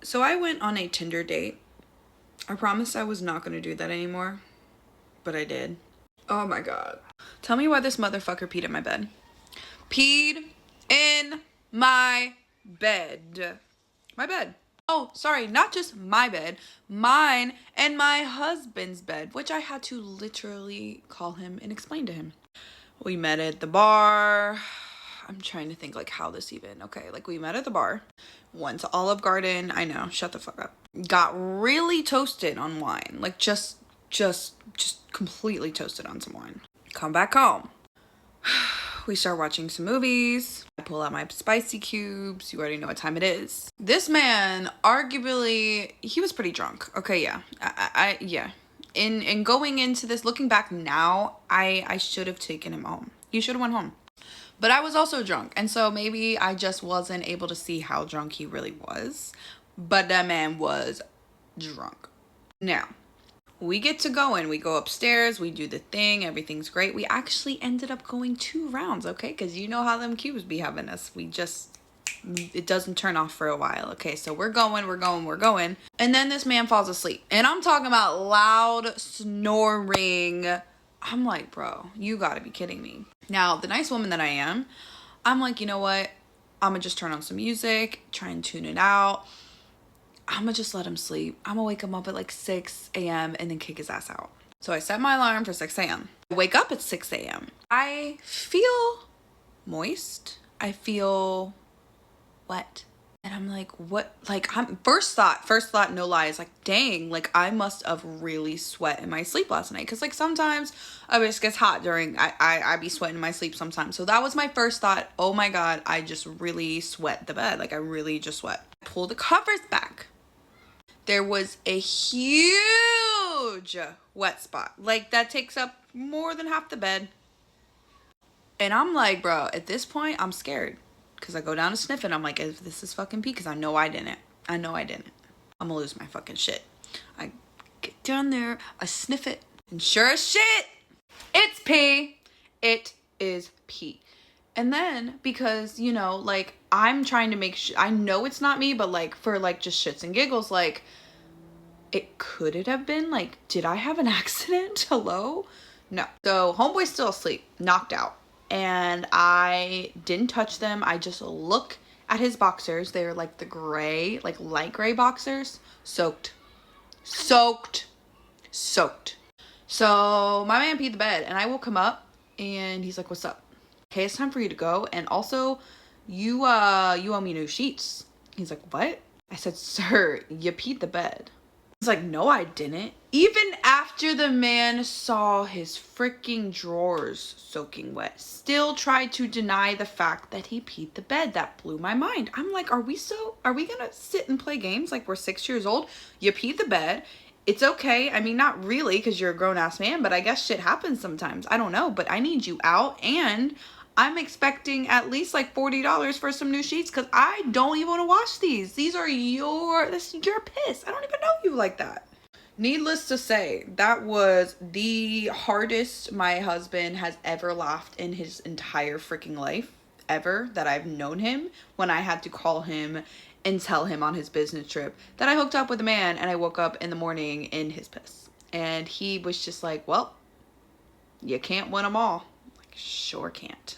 So I went on a Tinder date. I promised I was not going to do that anymore, but I did. Oh my god. Tell me why this motherfucker peed in my bed. Peed in my bed. My bed. Oh, sorry, not just my bed, mine and my husband's bed, which I had to literally call him and explain to him. We met at the bar. I'm trying to think like how this even, okay, like we met at the bar, went to Olive Garden. I know, shut the fuck up. Got really toasted on wine, like just completely toasted on some wine. Come back home. We start watching some movies. I pull out my spicy cubes. You already know what time it is. This man, arguably, he was pretty drunk. Okay, yeah. Yeah. In going into this, looking back now, I should have taken him home. He should have went home. But I was also drunk. And so maybe I just wasn't able to see how drunk he really was. But that man was drunk. Now, we get to go in. We go upstairs. We do the thing. Everything's great. We actually ended up going 2 rounds, okay? Because you know how them cubes be having us. It doesn't turn off for a while. Okay, so we're going. And then this man falls asleep. And I'm talking about loud snoring. I'm like, bro, you gotta be kidding me. Now, the nice woman that I am, I'm like, you know what? I'm gonna just turn on some music, try and tune it out. I'm gonna just let him sleep. I'm gonna wake him up at like 6 a.m. and then kick his ass out. So I set my alarm for 6 a.m. I wake up at 6 a.m. I feel moist. I feel wet. And I'm like, what? Like, first thought, no lie, is like, dang, like I must have really sweat in my sleep last night. Cause like sometimes it just gets hot during, I be sweating in my sleep sometimes. So that was my first thought. Oh my God, I just really sweat the bed. Like I really just sweat. I pull the covers back. There was a huge wet spot. Like that takes up more than half the bed. And I'm like, bro, at this point, I'm scared. Because I go down to sniff it. I'm like, if this is fucking pee, because I know I didn't. I'm going to lose my fucking shit. I get down there, I sniff it, and sure as shit, it's pee. It is pee. And then, because, you know, like, I'm trying to make sure, I know it's not me, but like, for like, just shits and giggles, like, could it have been? Like, did I have an accident? Hello? No. So, homeboy's still asleep, knocked out. And I didn't touch them. I just look at his boxers. They're like the gray, like light gray boxers. Soaked. So my man peed the bed and I woke him up and he's like, what's up? Okay, it's time for you to go. And also you owe me new sheets. He's like, what? I said, sir, you peed the bed. He's like, no, I didn't. Even after the man saw his freaking drawers soaking wet, still tried to deny the fact that he peed the bed. That blew my mind. I'm like, are we gonna sit and play games like we're 6 years old? You peed the bed. It's okay. I mean, not really, because you're a grown-ass man, but I guess shit happens sometimes. I don't know, but I need you out, and I'm expecting at least like $40 for some new sheets because I don't even want to wash these. These are your piss. I don't even know you like that. Needless to say, that was the hardest my husband has ever laughed in his entire freaking life, ever, that I've known him, when I had to call him and tell him on his business trip that I hooked up with a man and I woke up in the morning in his piss. And he was just like, well, you can't win them all. Like, sure can't.